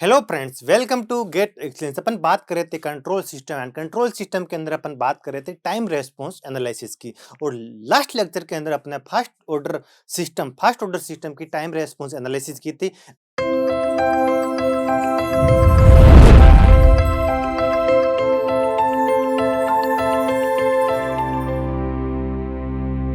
Hello friends, welcome to gate excellence. अपन बात कर रहे थे control system and control system के अंदर अपन बात कर रहे थे टाइम रेस्पॉन्स एनालिसिस की। और लास्ट लेक्चर के अंदर अपने फर्स्ट ऑर्डर सिस्टम की टाइम रेस्पॉन्स एनालिसिस की थी।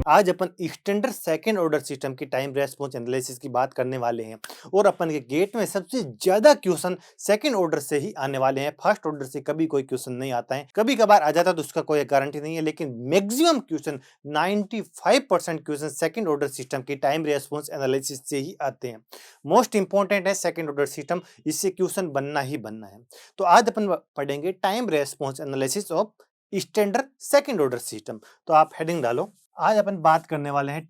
आज अपन स्टैंडर्ड सेकंड ऑर्डर सिस्टम की टाइम रेस्पॉन्स एनालिसिस की बात करने वाले हैं। और अपन के गेट में सबसे ज्यादा क्वेश्चन सेकंड ऑर्डर से ही आने वाले हैं। फर्स्ट ऑर्डर से कभी कोई क्वेश्चन नहीं आता है, कभी कभार आ जाता तो उसका कोई गारंटी नहीं है, लेकिन maximum question 95% question second order system की टाइम रेस्पॉन्स एनालिसिस से ही आते हैं। मोस्ट इंपॉर्टेंट है सेकंड ऑर्डर सिस्टम, इससे क्वेश्चन बनना ही बनना है। तो आज अपन पढ़ेंगे time response analysis of standard second order system. तो आप हेडिंग डालो। आज अपन बात करने वाले हैं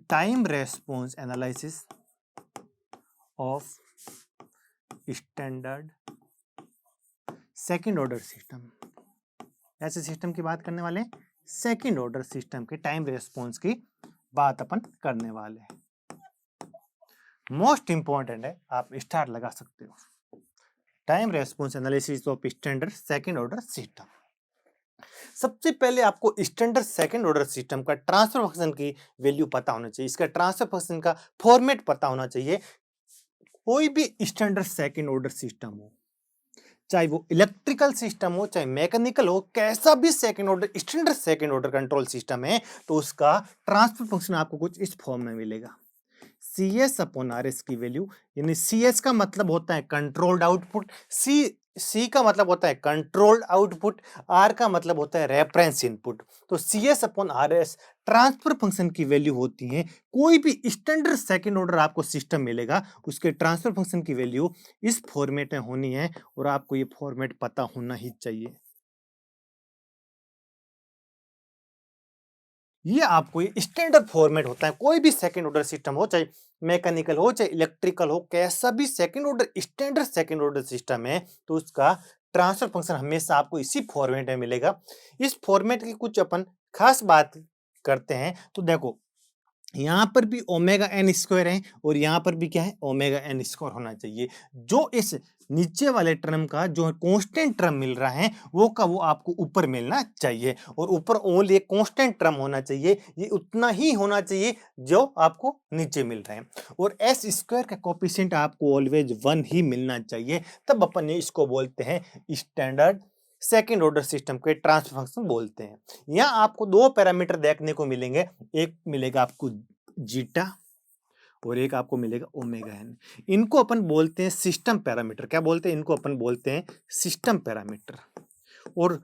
time response analysis of standard second order system. ऐसे सिस्टम की बात करने वाले हैं, सेकंड ऑर्डर सिस्टम के टाइम रेस्पॉन्स की बात अपन करने वाले हैं। मोस्ट इंपॉर्टेंट है, आप स्टार लगा सकते हो। Time response analysis of standard second order system. सबसे पहले आपको स्टैंडर्ड सेकंड ऑर्डर सिस्टम का ट्रांसफर फंक्शन की वैल्यू पता होना चाहिए, इसका ट्रांसफर फंक्शन का फॉर्मेट पता होना चाहिए। कोई भी स्टैंडर्ड सेकंड ऑर्डर सिस्टम हो, चाहे वो इलेक्ट्रिकल सिस्टम हो चाहे मैकेनिकल हो, कैसा भी second order standard second order control system है, तो उसका ट्रांसफर फंक्शन आपको कुछ इस फॉर्म में मिलेगा। C S upon R S की वैल्यू, यानी सी एस का मतलब होता है कंट्रोल्ड आउटपुट, सी का मतलब होता है कंट्रोल्ड आउटपुट, आर का मतलब होता है रेफरेंस इनपुट। तो C S upon R S transfer function की वैल्यू होती है। कोई भी स्टैंडर्ड सेकंड ऑर्डर आपको सिस्टम मिलेगा, उसके ट्रांसफर फंक्शन की वैल्यू इस फॉर्मेट में होनी है, और आपको ये फॉर्मेट पता होना ही चाहिए। ये आपको ये स्टैंडर्ड फॉर्मेट होता है। कोई भी सेकंड ऑर्डर सिस्टम हो, चाहे मैकेनिकल हो चाहे इलेक्ट्रिकल हो, कैसा भी second order standard second order system है, तो उसका ट्रांसफर फंक्शन हमेशा आपको इसी फॉर्मेट में मिलेगा। इस फॉर्मेट की कुछ अपन खास बात करते हैं। तो देखो, यहाँ पर भी ओमेगा एन स्क्वायर है और यहाँ पर भी क्या है, ओमेगा एन स्क्वायर होना चाहिए। जो इस नीचे वाले टर्म का जो कांस्टेंट टर्म मिल रहा है, वो आपको ऊपर मिलना चाहिए, और ऊपर ओनली एक कांस्टेंट टर्म होना चाहिए। ये उतना ही होना चाहिए जो आपको नीचे मिल रहा है। और एस स्क्वायर का कोफिशिएंट आपको ऑलवेज 1 ही मिलना चाहिए, तब अपन ये इसको बोलते हैं स्टैंडर्ड सेकेंड ऑर्डर सिस्टम के ट्रांसफर फंक्शन बोलते हैं। यहाँ आपको दो पैरामीटर देखने को मिलेंगे, एक मिलेगा आपको जीटा और एक आपको मिलेगा ओमेगा एन। इनको अपन बोलते हैं सिस्टम पैरामीटर। क्या बोलते हैं इनको? अपन बोलते हैं सिस्टम पैरामीटर। और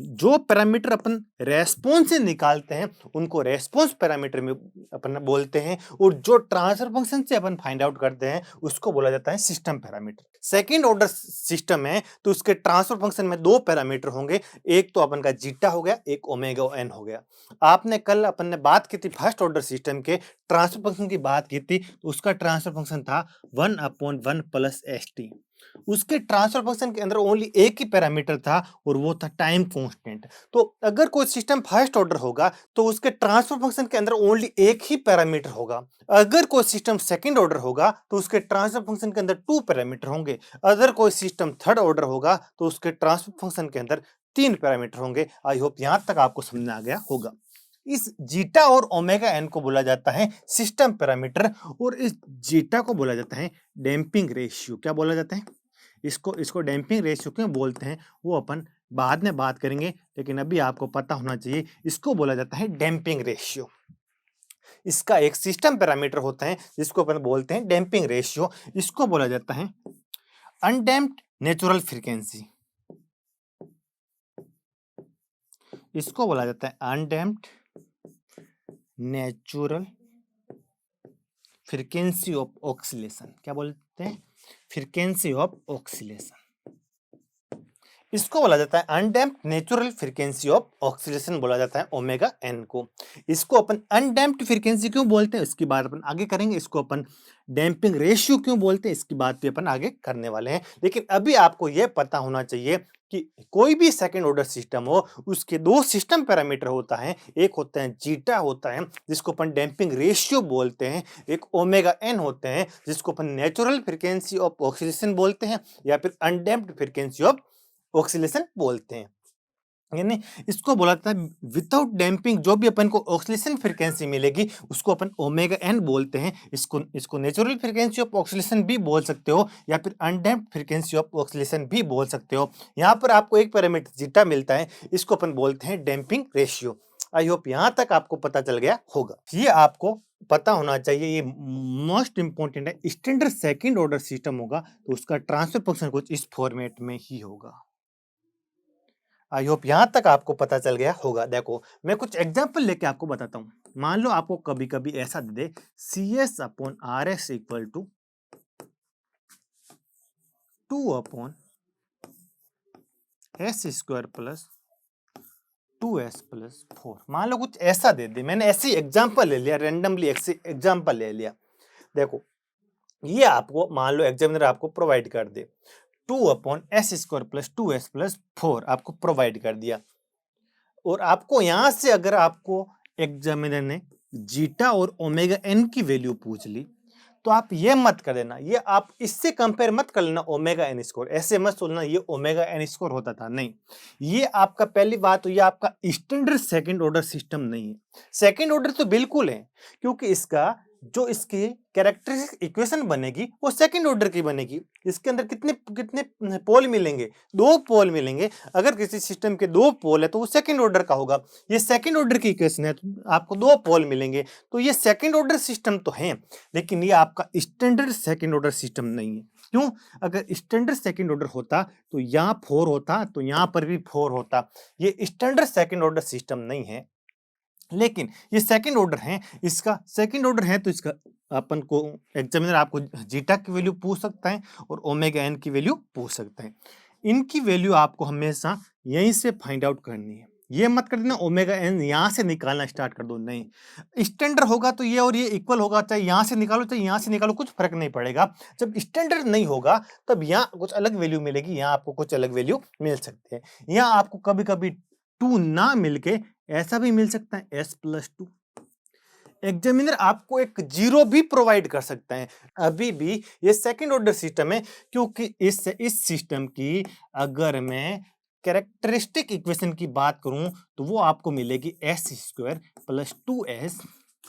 जो पैरामीटर अपन रेस्पॉन्स से निकालते हैं, उनको रेस्पॉन्स पैरामीटर में अपन बोलते हैं, और जो ट्रांसफर फंक्शन से अपन फाइंड आउट करते हैं, उसको बोला जाता है system parameter. Second order system है तो उसके ट्रांसफर फंक्शन में दो पैरामीटर होंगे, एक तो अपन का जीटा हो गया, एक ओमेगा एन हो गया। आपने कल अपन ने बात की थी फर्स्ट ऑर्डर सिस्टम के ट्रांसफर फंक्शन की बात की थी, तो उसका ट्रांसफर फंक्शन था 1/1 प्लस एस टी। उसके ट्रांसफर फंक्शन के अंदर ओनली एक ही पैरामीटर था, और वो था टाइम कांस्टेंट। तो अगर कोई सिस्टम फर्स्ट ऑर्डर होगा तो उसके ट्रांसफर फंक्शन के अंदर ओनली एक ही पैरामीटर होगा। अगर कोई सिस्टम सेकंड ऑर्डर होगा तो उसके ट्रांसफर फंक्शन के अंदर 2 पैरामीटर होंगे। अगर कोई सिस्टम थर्ड ऑर्डर होगा तो उसके ट्रांसफर फंक्शन के अंदर 3 पैरामीटर होंगे। आई होप यहां तक आपको समझ में आ गया होगा। इस जीटा और ओमेगा एन को बोला जाता है सिस्टम पैरामीटर, और इस जीटा को बोला जाता है डैम्पिंग रेशियो। क्या बोला जाता है इसको? इसको डैम्पिंग रेशियो क्यों बोलते हैं वो अपन बाद में बात करेंगे, लेकिन अभी आपको पता होना चाहिए इसको बोला जाता है डैम्पिंग रेशियो। इसका एक सिस्टम पैरामीटर होता है जिसको अपन बोलते हैं डैम्पिंग रेशियो। इसको बोला जाता है अनडैम्प्ड नेचुरल फ्रीक्वेंसी। इसको बोला जाता है undamped natural frequency of oscillation. क्या बोलते हैं? Frequency of oscillation. इसको बोला जाता है undamped natural frequency of oscillation बोला जाता है ओमेगा एन को। इसको अपन अनडैम्प्ड फ्रीक्वेंसी क्यों बोलते हैं इसकी बात अपन आगे करेंगे। इसको अपन डैम्पिंग रेशियो क्यों बोलते हैं इसकी बात भी अपन आगे करने वाले हैं। लेकिन अभी आपको यह पता होना चाहिए कि कोई भी सेकंड ऑर्डर सिस्टम हो उसके दो सिस्टम पैरामीटर होता है। एक होता है जीटा होता है जिसको अपन डैम्पिंग रेशियो बोलते हैं, एक ओमेगा एन होते हैं जिसको अपन नेचुरल फ्रीक्वेंसी ऑफ ऑक्सीलेशन बोलते हैं या फिर अनडैम्प्ड फ्रीक्वेंसी ऑफ ऑक्सीलेशन बोलते हैं। यानी इसको बोला जाता है विदाउट डैम्पिंग जो भी अपन को ऑक्सीलेशन फ्रीक्वेंसी मिलेगी उसको अपन ओमेगा एन बोलते हैं। इसको नेचुरल फ्रीक्वेंसी ऑफ ऑक्सीलेशन भी बोल सकते हो या फिर अनडैम्प्ड फ्रीक्वेंसी ऑफ ऑक्सीलेशन भी बोल सकते हो। यहाँ पर आपको एक पैरामीटर जीटा मिलता है, इसको अपन बोलते हैं डैम्पिंग रेशियो। आई होप यहाँ तक आपको पता चल गया होगा। ये आपको पता होना चाहिए, ये मोस्ट इंपॉर्टेंट है। स्टैंडर्ड सेकंड ऑर्डर सिस्टम होगा तो उसका ट्रांसफर फंक्शन कुछ इस फॉर्मेट में ही होगा। आई होप यहां तक आपको पता चल गया होगा। देखो मैं कुछ एग्जांपल लेके आपको बताता हूं। मान लो आपको कभी कभी ऐसा दे दे CS upon RS equal to 2 upon S square plus 2S plus 4। मान लो कुछ ऐसा दे दे, मैंने ऐसे एग्जांपल ले लिया, रेंडमली ऐसे एग्जांपल ले लिया। देखो ये आपको मान लो एग्जामिनर आपको प्रोवाइड कर दे 2 upon S square plus 2S plus 4 आपको प्रोवाइड कर दिया। और आपको यहां से अगर आपको एग्जामिनर ने जीटा और ओमेगा एन की वैल्यू पूछ ली तो आप ये मत कर देना, ये आप इससे कंपेयर मत कर लेना ओमेगा एन स्कोर, ऐसे मत सोचना ये ओमेगा एन स्कोर होता था, नहीं। ये आपका पहली बात तो ये आपका स्टैंडर्ड सेकंड ऑर्डर सिस्टम नहीं है। सेकंड ऑर्डर तो बिल्कुल है क्योंकि इसका जो इसकी कैरेक्टरिस्टिक इक्वेशन बनेगी वो सेकंड ऑर्डर की बनेगी। इसके अंदर कितने कितने पोल मिलेंगे, दो पोल मिलेंगे। अगर किसी सिस्टम के दो पोल है तो वो सेकंड ऑर्डर का होगा। ये सेकंड ऑर्डर की इक्वेशन है तो आपको दो पोल मिलेंगे, तो ये सेकंड ऑर्डर सिस्टम तो है लेकिन ये आपका स्टैंडर्ड सेकंड ऑर्डर सिस्टम नहीं है। क्यों? अगर स्टैंडर्ड सेकंड ऑर्डर होता तो यहाँ 4 होता तो यहाँ पर भी 4 होता। ये स्टैंडर्ड सेकंड ऑर्डर सिस्टम नहीं है लेकिन ये सेकंड ऑर्डर है। इसका सेकंड ऑर्डर है तो इसका अपन को एग्जामिनर आपको जीटा की वैल्यू पूछ सकता है और ओमेगा एन की वैल्यू पूछ सकता है। इनकी वैल्यू आपको हमेशा यहीं से फाइंड आउट करनी है। ये मत कर देना ओमेगा एन यहां से निकालना स्टार्ट कर दो, नहीं। स्टैंडर्ड होगा तो ये और ये इक्वल होगा, चाहे यहां से निकालो चाहे यहां से निकालो, कुछ फर्क नहीं पड़ेगा। जब स्टैंडर्ड नहीं होगा तब यहाँ कुछ अलग वैल्यू मिलेगी, यहाँ आपको कुछ अलग वैल्यू मिल सकते हैं। यहाँ आपको कभी कभी 2 ना मिलके ऐसा भी मिल सकता है S प्लस 2। एग्जामिनर आपको एक जीरो भी प्रोवाइड कर सकता है, अभी भी ये सेकंड ऑर्डर सिस्टम है क्योंकि इस सिस्टम की अगर मैं कैरेक्टरिस्टिक इक्वेशन की बात करूं तो वो आपको मिलेगी S square plus 2S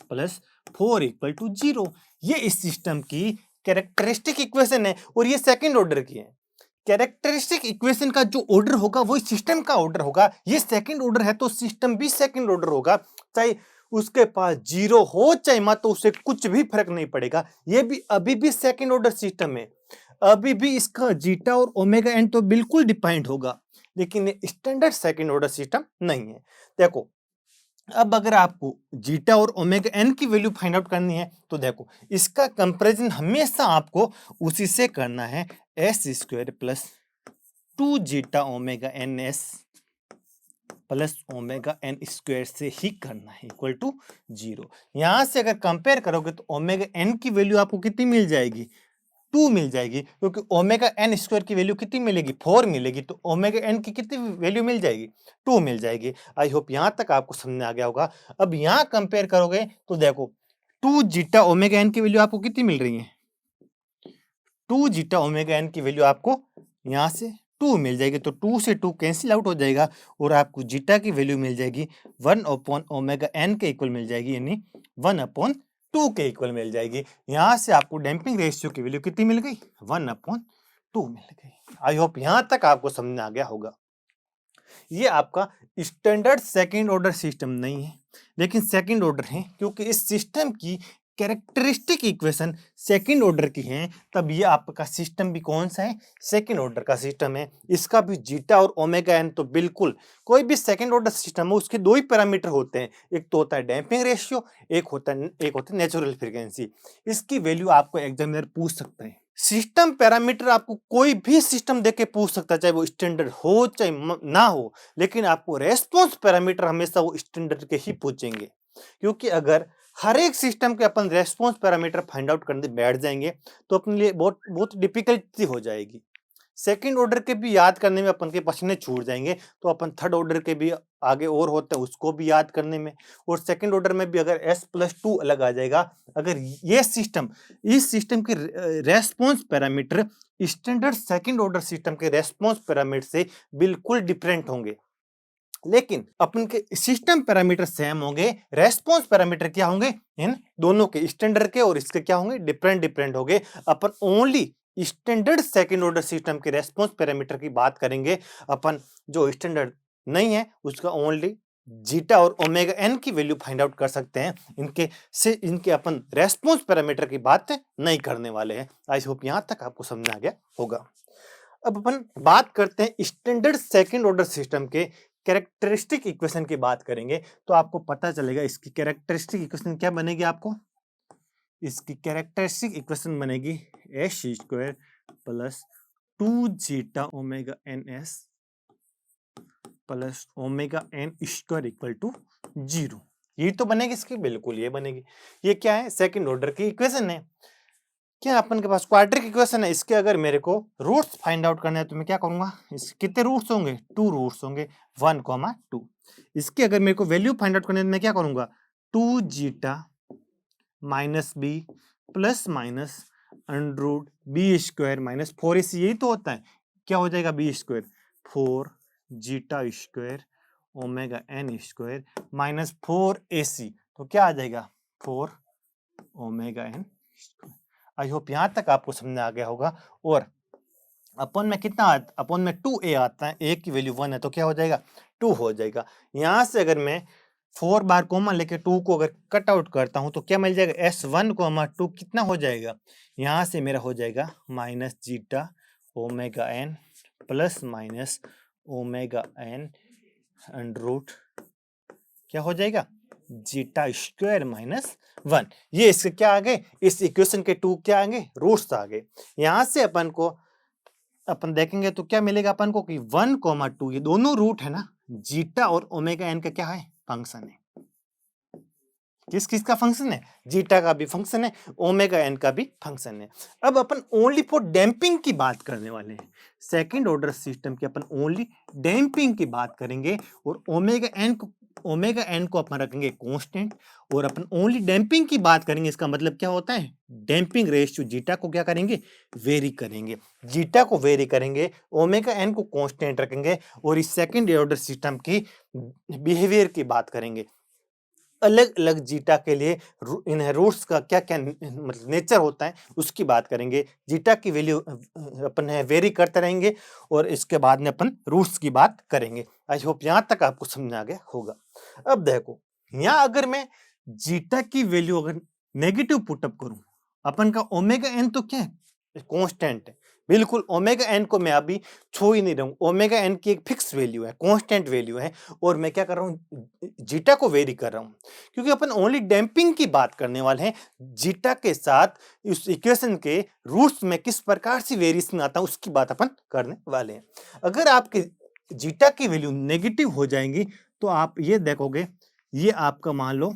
plus 4 equal to 0। ये इस सिस्टम की कैरेक्टरिस्टिक इक्वेशन है और ये सेकंड ऑर्डर की है। कैरेक्टरिस्टिक इक्वेशन का जो ऑर्डर होगा वो सिस्टम का ऑर्डर होगा। ये सेकंड ऑर्डर है तो सिस्टम भी सेकंड ऑर्डर होगा, चाहे उसके पास जीरो हो चाहे मत, तो उससे कुछ भी फर्क नहीं पड़ेगा। ये भी अभी भी सेकंड ऑर्डर सिस्टम है, अभी भी इसका जीटा और ओमेगा एन तो बिल्कुल डिफाइंड होगा लेकिन ये स्टैंडर्ड सेकंड ऑर्डर सिस्टम नहीं है। देखो अब अगर आपको जीटा और ओमेगा एन की वैल्यू फाइंड आउट करनी है तो देखो इसका कंपैरिजन हमेशा आपको उसी से करना है, S square plus 2 zeta omega N S plus omega N square से ही करना है इक्वल टू 0। यहां से अगर कंपेयर करोगे तो ओमेगा एन की वैल्यू आपको कितनी मिल जाएगी, 2 मिल जाएगी, क्योंकि ओमेगा एन स्क्वायर की वैल्यू कितनी मिलेगी, 4 मिलेगी, तो ओमेगा एन की कितनी वैल्यू मिल जाएगी, 2 मिल जाएगी। आई होप यहां तक आपको समझ में आ गया होगा। अब यहां कंपेयर करोगे तो देखो 2 जीटा ओमेगा एन की वैल्यू आपको कितनी मिल रही है, 2 जीटा ओमेगा एन की वैल्यू आपको यहां से 2 मिल जाएगी, तो 2 से 2 कैंसिल आउट हो जाएगा और आपको जीटा की वैल्यू मिल जाएगी 1 अपॉन ओमेगा एन के इक्वल मिल जाएगी, यानी 1 अपॉन 2 के इक्वल मिल जाएगी। यहां से आपको डैम्पिंग रेशियो की वैल्यू कितनी मिल गई, 1 अपॉन 2 मिल गई। आई होप यहां तक आपको समझ में आ गया होगा। ये आपका स्टैंडर्ड सेकंड ऑर्डर सिस्टम नहीं है लेकिन सेकंड ऑर्डर है क्योंकि इस सिस्टम की कैरेक्टरिस्टिक इक्वेशन सेकंड ऑर्डर की है, तब ये आपका सिस्टम भी कौन सा है, सेकंड ऑर्डर का सिस्टम है। इसका भी जीटा और ओमेगा एन तो बिल्कुल, कोई भी सेकंड ऑर्डर सिस्टम है उसके दो ही पैरामीटर होते हैं, एक तो होता है डैम्पिंग रेशियो, एक होता है नेचुरल फ्रीक्वेंसी। इसकी वैल्यू आपको एग्जामिनर पूछ सकता है, सिस्टम पैरामीटर आपको कोई भी सिस्टम देके पूछ सकता है, चाहे वो स्टैंडर्ड हो चाहे ना हो, लेकिन आपको रेस्पॉन्स पैरामीटर हमेशा वो स्टैंडर्ड के ही पूछेंगे। क्योंकि अगर हर एक सिस्टम के अपन रेस्पॉन्स पैरामीटर फाइंड आउट करने बैठ जाएंगे तो अपने लिए बहुत बहुत डिफिकल्टी हो जाएगी। सेकंड ऑर्डर के भी याद करने में अपन के पसीने छूट जाएंगे, तो अपन थर्ड ऑर्डर के भी आगे और होते हैं उसको भी याद करने में, और सेकंड ऑर्डर में भी अगर s+2 अलग आ जाएगा, अगर ये सिस्टम इस सिस्टम के response parameter standard second order system के रेस्पॉन्स पैरामीटर से बिल्कुल डिफरेंट होंगे, लेकिन अपन के सिस्टम पैरामीटर सेम होंगे, रेस्पॉन्स पैरामीटर क्या होंगे, इन दोनों के स्टैंडर्ड के और इसके क्या होंगे, डिफरेंट डिफरेंट होंगे। अपन only standard second order system के रेस्पॉन्स पैरामीटर की बात करेंगे। अपन जो स्टैंडर्ड नहीं है उसका ओनली जीटा और ओमेगा एन की वैल्यू फाइंड आउट कर सकते हैं, इनके अपन रेस्पॉन्स पैरामीटर की बात नहीं करने वाले हैं। आई होप यहां तक आपको समझ आ गया होगा। अब अपन बात करते हैं स्टैंडर्ड सेकंड ऑर्डर सिस्टम के कैरेक्टरिस्टिक इक्वेशन की बात करेंगे, तो आपको पता चलेगा इसकी कैरेक्टरिस्टिक इक्वेशन क्या बनेगी। आपको इसकी कैरेक्टरिस्टिक इक्वेशन बनेगी s² plus 2 zeta omega N S plus omega N square equal to 0। ये तो बनेगी इसकी, बिल्कुल ये बनेगी। ये क्या है, सेकंड ऑर्डर की इक्वेशन है। क्या अपन के पास क्वाड्रिक इक्वेशन है, इसके अगर मेरे को रूट्स फाइंड आउट करने हैं तो मैं क्या करूंगा, इसके कितने रूट्स होंगे, 2 रूट्स होंगे, 1, 2। इसके अगर मेरे को वैल्यू फाइंड आउट करने है तो मैं क्या करूंगा, 2 zeta minus B plus minus under b² minus 4ac, यही तो होता है। क्या हो जाएगा, b², 4 zeta square omega N square minus 4ac, तो क्या आ जाएगा, 4 omega N square. I hope यहां तक आपको समझ आ गया होगा। और अपन में कितना अपन में 2a आता है, a की वैल्यू 1 है तो क्या हो जाएगा, 2 हो जाएगा। यहां से अगर मैं 4 बार कॉमन लेके 2 को अगर कट आउट करता हूं तो क्या मिल जाएगा, s1, 2 कितना हो जाएगा, यहां से मेरा हो जाएगा minus zeta omega N plus minus omega N under root क्या हो जाएगा, जीटा स्क्वायर माइनस 1। ये इसके क्या आ गए, इस इक्वेशन के 2 क्या आ गए, रूट्स आ गए। यहां से अपन देखेंगे तो क्या मिलेगा अपन को कि 1, 2 ये दोनों रूट है ना, जीटा और ओमेगा एन का क्या है, फंक्शन है। किस किस का फंक्शन है, जीटा का भी फंक्शन है, ओमेगा एन का भी फंक्शन है। अब अपन ओनली फॉर डैम्पिंग की बात करने वाले हैं, सेकंड ऑर्डर सिस्टम की अपन ओनली डैम्पिंग की बात करेंगे, और ओमेगा एन को अपन रखेंगे कांस्टेंट, और अपन ओनली डैम्पिंग की बात करेंगे। इसका मतलब क्या होता है, डैम्पिंग रेशियो जीटा को क्या करेंगे, वेरी करेंगे, जीटा को वेरी करेंगे, ओमेगा एन को कांस्टेंट रखेंगे, और इस सेकंड ऑर्डर सिस्टम की बिहेवियर की बात करेंगे। अलग अलग जीटा के लिए इन रूट्स का क्या क्या मतलब नेचर होता है उसकी बात करेंगे। जीटा की वैल्यू अपन वेरी करते रहेंगे, और इसके बाद में अपन रूट्स की बात करेंगे। आई होप यहां तक आपको समझ आ गया होगा। अब देखो यहाँ अगर मैं जीटा की वैल्यू अगर नेगेटिव पुटअप करूं, अपन का ओमेगा एन तो क्या है, कांस्टेंट है, बिल्कुल ओमेगा एन को मैं अभी छू ही नहीं रहा हूं। ओमेगा एन की एक फिक्स वैल्यू है, कांस्टेंट वैल्यू है, और मैं क्या कर रहा हूं, जीटा को वेरी कर रहा हूं, क्योंकि अपन ओनली डैम्पिंग की बात करने वाले हैं। जीटा के साथ इस इक्वेशन के रूट्स में किस प्रकार से वेरिएशन आता है उसकी बात अपन करने वाले हैं। अगर आपके जीटा की वैल्यू नेगेटिव हो जाएंगी तो आप ये देखोगे, ये आपका मान लो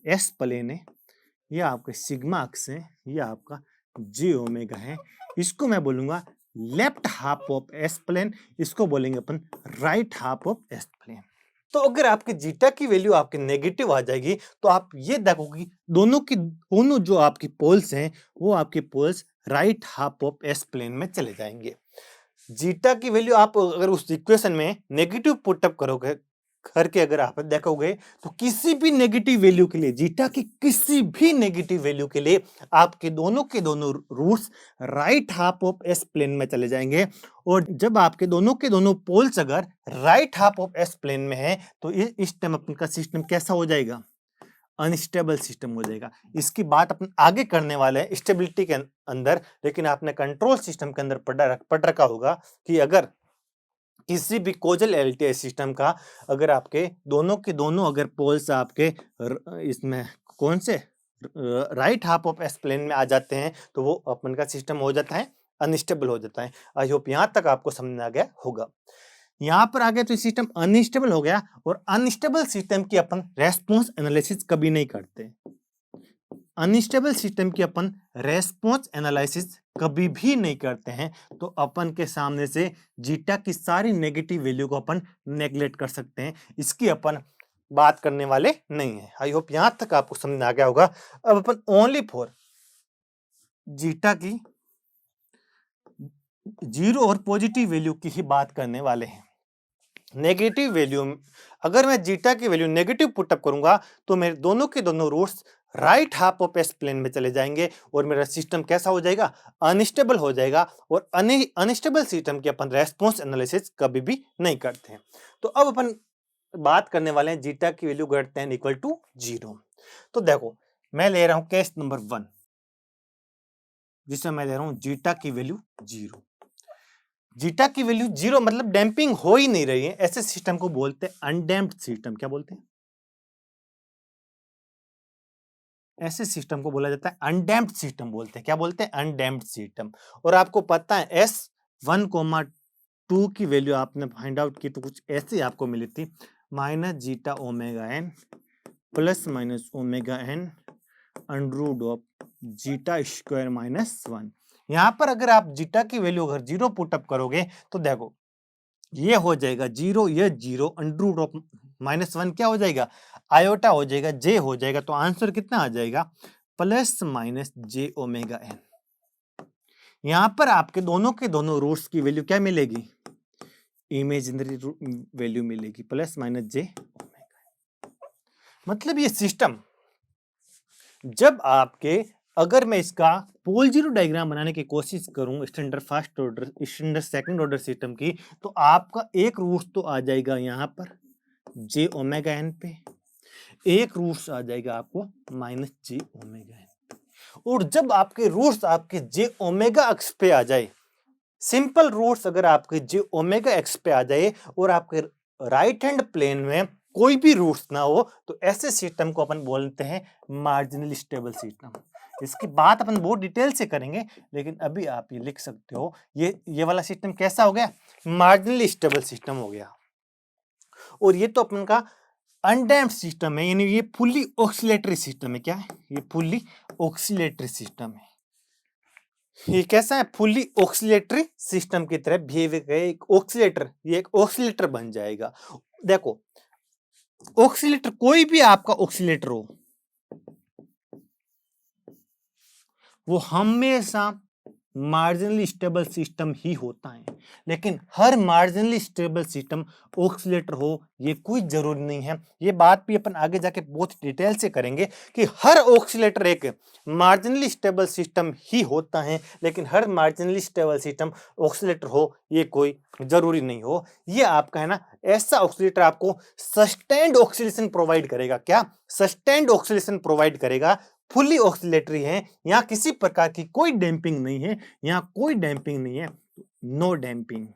एस प्लेन है, ये आपका सिग्मा अक्ष है, ये आपका जी ओमेगा है, इसको मैं बोलूंगा left half of S plane, इसको बोलेंगे अपन right half of S plane. तो अगर आपके जीटा की वैल्यू आपके नेगेटिव आ जाएगी तो आप ये देखोगे दोनों जो आपकी पोल्स हैं वो आपके poles right half of S plane में चले जाएंगे। जीटा की वैल्यू आप अगर उस इक्वेशन में नेगेटिव पुटअप करोगे करके अगर आप देखोगे तो किसी भी नेगेटिव वैल्यू के लिए, जीटा की किसी भी नेगेटिव वैल्यू के लिए आपके दोनों के दोनों roots right half of S plane में चले जाएंगे। और जब आपके दोनों पोल्स अगर right half of S plane में है तो इस टाइम अपन का सिस्टम कैसा हो जाएगा, अनस्टेबल सिस्टम हो जाएगा। इसकी बात अपन आगे करने वाले हैं स्टेबिलिटी के अंदर, लेकिन आपने कंट्रोल सिस्टम के अंदर पढ़ रखा होगा कि अगर किसी भी कोजल एलटीआई सिस्टम का अगर आपके दोनों के दोनों अगर पोल्स आपके इसमें कौन से right half of S plane में आ जाते हैं तो वो अपन का सिस्टम हो जाता है अनस्टेबल हो जाता है। आई होप यहाँ तक आपको समझ में आ गया होगा। यहाँ पर आ गया तो सिस्टम अनस्टेबल हो गया, और अनस्टेबल सिस्टम की अपन रेस्पॉन्स एनालिसिस कभी नहीं करते। अनस्टेबल सिस्टम की अपन रेस्पॉन्स एनालिसिस कभी भी नहीं करते हैं, तो अपन के सामने से जीटा की सारी नेगेटिव वैल्यू को अपन नेग्लेक्ट कर सकते हैं, इसकी अपन बात करने वाले नहीं है। आई होप यहां तक आपको समझ में आ गया होगा। अब अपन ओनली फॉर जीटा की जीरो और पॉजिटिव वैल्यू की ही बात करने वाले हैं। नेगेटिव वैल्यू, अगर मैं जीटा की वैल्यू नेगेटिव पुटअप करूंगा तो मेरे दोनों के दोनों roots right half of S plane में चले जाएंगे और मेरा सिस्टम कैसा हो जाएगा, अनस्टेबल हो जाएगा। और अनस्टेबल सिस्टम की अपन रेस्पॉन्स एनालिसिस कभी भी नहीं करते हैं। तो अब अपन बात करने वाले हैं जीटा की value greater than equal to 0। तो देखो मैं ले रहा हूं केस नंबर 1, जिसमें मैं ले रहा हूं जीटा की वैल्यू 0। जीटा की वैल्यू 0 मतलब डैम्पिंग हो ही नहीं रही है, ऐसे सिस्टम को बोलते हैं अनडैम्प्ड सिस्टम। क्या बोलते हैं? ऐसे सिस्टम को बोला जाता है अनडैम्प्ड सिस्टम बोलते हैं। क्या बोलते हैं? Undamped system. और आपको पता है S1,2 की वैल्यू आपने फाइंड आउट की तो कुछ ऐसे आपको मिली थी, minus zeta omega N plus minus omega N under root of zeta square minus 1। यहाँ पर अगर आप जीटा की वैल्यू अगर 0 पुटअप करोगे तो देखो ये हो जाएगा 0, ये 0 अंडर रूट ऑफ माइनस 1 क्या हो जाएगा, आयोटा हो जाएगा, जे हो जाएगा। तो आंसर कितना आ जाएगा, plus minus j omega N. यहां पर आपके दोनों के दोनों रूट्स की वैल्यू क्या मिलेगी, इमेजिनरी वैल्यू मिलेगी, प्लस माइनस जे ओमेगा। मतलब ये सिस्टम जब आपके, अगर मैं इसका पोल जीरो डायग्राम बनाने की कोशिश करूं standard first order standard second order system की, तो आपका एक रूट तो आ जाएगा यहाँ पर जे ओमेगा एन पे, एक रूट्स आ जाएगा आपको माइनस जे ओमेगा एन। और जब आपके रूट्स आपके जे ओमेगा एक्स पे आ जाए, सिंपल रूट्स अगर आपके जे ओमेगा एक्स पे आ जाए और आपके राइट हैंड प्लेन में कोई भी रूट्स ना हो, तो ऐसे सिस्टम को अपन बोलते हैं मार्जिनली स्टेबल सिस्टम। इसकी बात अपन बहुत डिटेल से करेंगे, लेकिन अभी आप ये लिख सकते हो ये वाला सिस्टम कैसा हो गया, मार्जिनली स्टेबल सिस्टम हो गया। और ये तो अपन का अनडैम्प्ड सिस्टम है, यानी ये फुल्ली ऑक्सीलेटरी सिस्टम है। क्या है ये? फुल्ली ऑक्सीलेटरी सिस्टम है। ये कैसा है? फुल्ली ऑक्सीलेटरी सिस्टम की तरह बिहेव करेगा। एक ऑक्सीलेटर, ये एक ऑक्सीलेटर बन जाएगा। देखो ऑक्सीलेटर, कोई भी आपका ऑक्सीलेटर हो वो हमेशा मार्जिनली स्टेबल सिस्टम ही होता है। लेकिन हर मार्जिनली स्टेबल सिस्टम ऑक्सीलेटर हो ये कोई जरूरी नहीं है। ये बात भी अपन आगे जाके बहुत डिटेल से करेंगे कि हर ऑक्सीलेटर एक मार्जिनली स्टेबल सिस्टम ही होता है, लेकिन हर मार्जिनली स्टेबल सिस्टम ऑक्सीलेटर हो ये कोई जरूरी नहीं हो। ये आपका है ना, ऐसा ऑक्सीलेटर आपको सस्टेन्ड ऑक्सीलेशन प्रोवाइड करेगा। क्या? सस्टेन्ड ऑक्सीलेशन प्रोवाइड करेगा। फुल्ली ऑक्सीलेटरी है, यहाँ किसी प्रकार की कोई डैम्पिंग नहीं है, यहाँ कोई डैम्पिंग नहीं है, नो डैम्पिंग।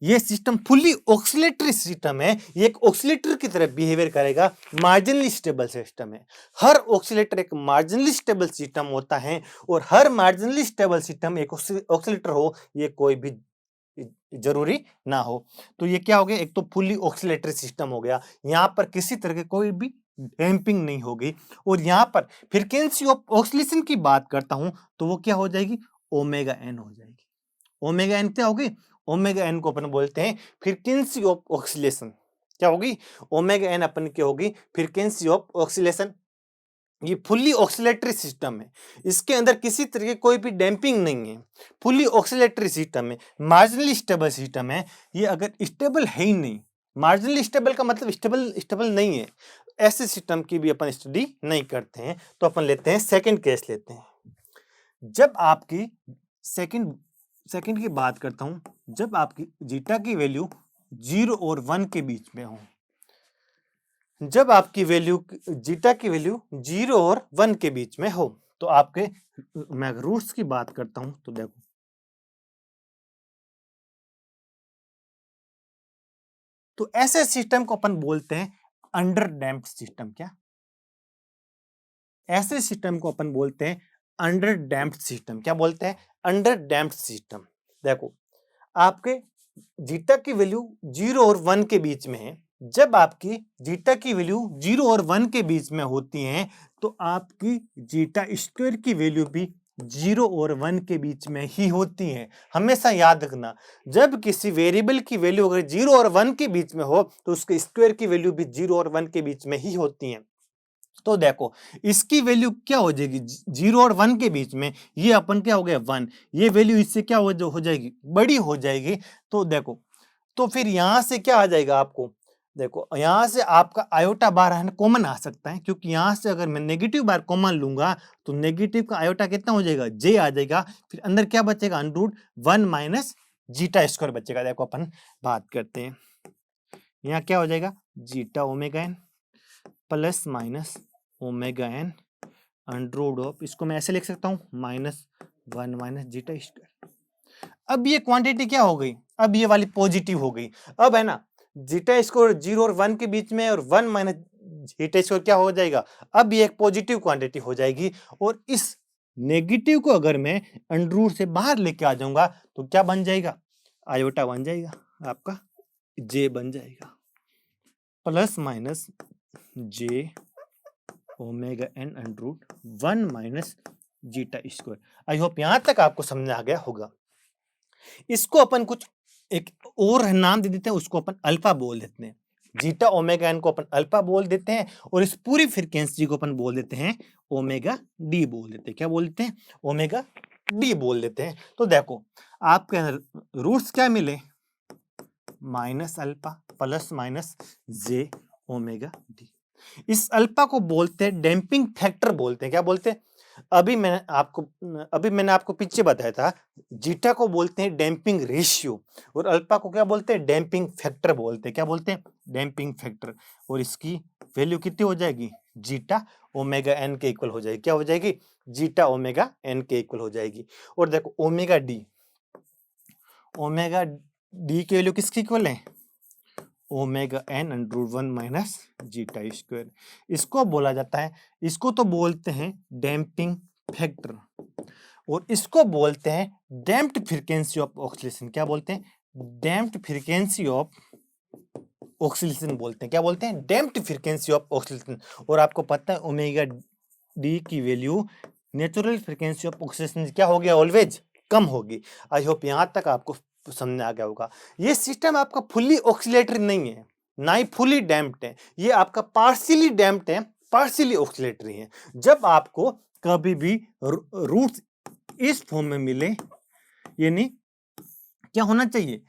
ये सिस्टम फुल्ली ऑक्सीलेटरी सिस्टम है, ये एक ऑक्सीलेटर की तरह बिहेवियर करेगा, मार्जिनली स्टेबल सिस्टम है। हर ऑक्सीलेटर एक मार्जिनली स्टेबल सिस्टम होता है, और हर मार्जिनली स्टेबल सिस्टम एक ऑक्सीलेटर हो ये कोई भी जरूरी ना हो। तो ये क्या हो गया, एक तो फुल्ली ऑक्सीलेटरी सिस्टम हो गया, यहाँ पर किसी तरह के कोई भी डैम्पिंग नहीं होगी। और यहाँ पर फ्रीक्वेंसी ऑफ ऑक्सीलेशन की बात करता हूं तो वो क्या हो जाएगी, ओमेगा एन हो जाएगी। ओमेगा एन क्या होगी, ओमेगा एन को अपन बोलते हैं फ्रीक्वेंसी ऑफ ऑक्सीलेशन। क्या होगी, ओमेगा एन अपन की होगी फ्रीक्वेंसी ऑफ ऑक्सीलेशन। ये फुल्ली ऑक्सीलेटरी सिस्टम है, इसके अंदर किसी तरह की कोई भी डैम्पिंग नहीं है, फुल्ली ऑक्सीलेटरी सिस्टम है, मार्जिनली स्टेबल सिस्टम है। ये अगर स्टेबल है ही नहीं, मार्जिनली स्टेबल का मतलब स्टेबल स्टेबल नहीं है, ऐसे सिस्टम की भी अपन स्टडी नहीं करते हैं। तो अपन लेते हैं सेकंड केस लेते हैं। जब आपकी सेकंड सेकंड की बात करता हूं, जब आपकी जीटा की वैल्यू 0 और 1 के बीच में हो, जब आपकी वैल्यू जीटा की वैल्यू 0 और 1 के बीच में हो, तो आपके, मैं रूट्स की बात करता हूं तो देखो, तो ऐसे सिस्टम को अपन बोलते हैं अंडर डैम्प्ड सिस्टम। क्या? ऐसे सिस्टम को अपन बोलते हैं अंडर डैम्प्ड सिस्टम। क्या बोलते हैं? Under damped system. देखो आपके जीटा की वैल्यू 0 और 1 के बीच में है। जब आपकी जीटा की वैल्यू 0 और 1 के बीच में होती है तो आपकी जीटा स्क्वायर की वैल्यू भी 0 और 1 के बीच में ही होती है। हमेशा याद रखना, जब किसी वेरिएबल की वैल्यू अगर 0 और 1 के बीच में हो तो उसके स्क्वायर की वैल्यू भी 0 और 1 के बीच में ही होती है। तो देखो इसकी वैल्यू क्या हो जाएगी 0 और 1 के बीच में, ये अपन क्या हो गया 1, ये वैल्यू इससे क्या हो जाएगी बड़ी हो जाएगी। तो देखो तो फिर यहां से क्या आ जाएगा आपको, देखो यहां से आपका आयोटा बार है कॉमन आ सकता है, क्योंकि यहां से अगर मैं नेगेटिव बार कॉमन लूंगा तो नेगेटिव का आयोटा कितना हो जाएगा जे आ जाएगा। फिर अंदर क्या बचेगा √1 माइनस जीटा स्क्वायर बचेगा। देखो अपन बात करते हैं, यहाँ क्या हो जाएगा zeta omega N plus minus omega N under of, इसको मैं ऐसे लिख सकता हूँ -1 माइनस जीटा स्क्वायर। अब ये क्वांटिटी क्या हो गई, अब ये वाली पॉजिटिव हो गई। अब है ना जीटा स्क्वायर 0 और 1 के बीच में और 1 माइनस जीटा स्क्वायर क्या हो जाएगा, अब ये एक पॉजिटिव क्वांटिटी हो जाएगी। और इस नेगेटिव को अगर मैं अंडर से बाहर लेके आ जाऊंगा तो क्या बन जाएगा, आयोटा बन जाएगा, आपका जे बन जाएगा plus minus j omega n √1 minus zeta square. I hope यहां तक आपको समझ आ गया होगा। इसको अपन कुछ एक और नाम दे देते हैं, उसको अपन अल्फा बोल देते हैं। जीटा ओमेगा एन को अपन अल्फा बोल देते हैं और इस पूरी फ्रीक्वेंसी को अपन बोल देते हैं ओमेगा डी बोल देते हैं। क्या बोल देते हैं, ओमेगा डी बोल देते हैं। तो देखो आपके रूट्स क्या मिले, minus alpha plus minus j omega D. इस अल्फा को बोलते हैं डैम्पिंग फैक्टर बोलते हैं। क्या बोलते हैं, अभी मैंने आपको पीछे बताया था, जीटा को बोलते हैं डैम्पिंग रेशियो और अल्फा को क्या बोलते हैं डैम्पिंग फैक्टर बोलते हैं। क्या बोलते हैं, डैम्पिंग फैक्टर। और इसकी वैल्यू कितनी हो जाएगी, जीटा ओमेगा एन के इक्वल हो जाएगी। क्या हो जाएगी, जीटा ओमेगा एन के इक्वल हो जाएगी। और देखो ओमेगा डी की वैल्यू किसकी इक्वल है, omega n √1 minus zeta square. इसको बोला जाता है, इसको तो बोलते हैं डैम्पिंग फैक्टर और इसको बोलते हैं डैम्प्ड फ्रीक्वेंसी ऑफ ऑक्सीलेशन। क्या बोलते हैं, डैम्प्ड फ्रीक्वेंसी ऑफ ऑक्सीलेशन बोलते हैं। क्या बोलते हैं, डैम्प्ड फ्रीक्वेंसी ऑफ ऑक्सीलेशन। और आपको पता है ओमेगा डी की value natural frequency of oscillation क्या होगी, ऑलवेज कम होगी। आई होप यहां तक आपको समझ आ गया होगा। ये सिस्टम आपका फुल्ली ऑक्सीलेटरी नहीं है, ना ही फुल्ली डैम्प्ड है, ये आपका पार्शियली डैम्प्ड है, पार्शियली ऑक्सीलेटरी है। जब आपको कभी भी रूट्स इस फॉर्म में मिले, यानी क्या होना चाहिए,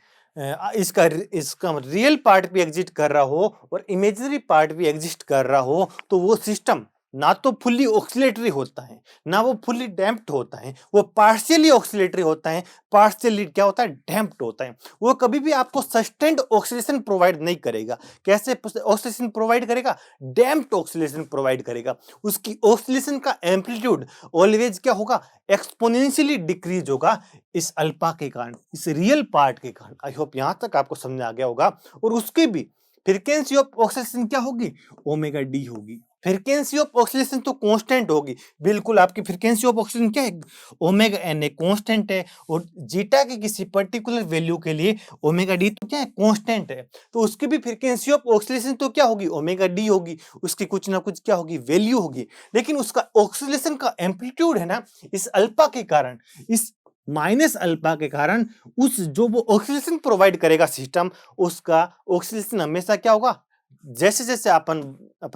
इसका रियल पार्ट भी एग्जिस्ट कर रहा हो और इमेजिनरी पार्ट भी एग्जिस्ट कर रहा हो, तो वो सिस्टम ना तो फुल्ली ऑक्सीलेटरी होता है ना वो फुल्ली डैम्प्ड होता है, वो पार्शियली ऑक्सीलेटरी होता है, पार्शियली क्या होता है, डैम्प्ड होता है। वो कभी भी आपको सस्टेन्ड ऑक्सीलेशन प्रोवाइड नहीं करेगा। कैसे ऑक्सीलेशन प्रोवाइड करेगा, डैम्प्ड ऑक्सीलेशन प्रोवाइड करेगा। उसकी ऑक्सीलेशन का एम्पलीट्यूड ऑलवेज क्या होगा, एक्सपोनेंशियली डिक्रीज होगा इस अल्फा के कारण, इस रियल पार्ट के कारण। आई होप यहां तक आपको समझ आ गया होगा। और उसके भी फ्रीक्वेंसी ऑफ ऑक्सीलेशन क्या होगी, ओमेगा डी होगी। फ्रीक्वेंसी ऑफ ऑक्सीलेशन तो कांस्टेंट होगी, बिल्कुल आपकी फ्रीक्वेंसी ऑफ ऑक्सीलेशन क्या है, ओमेगा एन है, कांस्टेंट है। और जीटा के किसी पर्टिकुलर वैल्यू के लिए ओमेगा डी तो क्या है, कांस्टेंट है। तो उसकी भी फ्रीक्वेंसी ऑफ ऑक्सीलेशन तो क्या होगी, ओमेगा डी होगी, उसकी कुछ ना कुछ क्या होगी, वैल्यू होगी। लेकिन उसका ऑक्सीलेशन का एम्पलीट्यूड है ना, इस अल्फा के कारण, इस माइनस अल्फा के कारण, उस जो वो ऑक्सीलेशन प्रोवाइड करेगा सिस्टम, उसका ऑक्सीलेशन हमेशा क्या होगा, जैसे जैसे अपन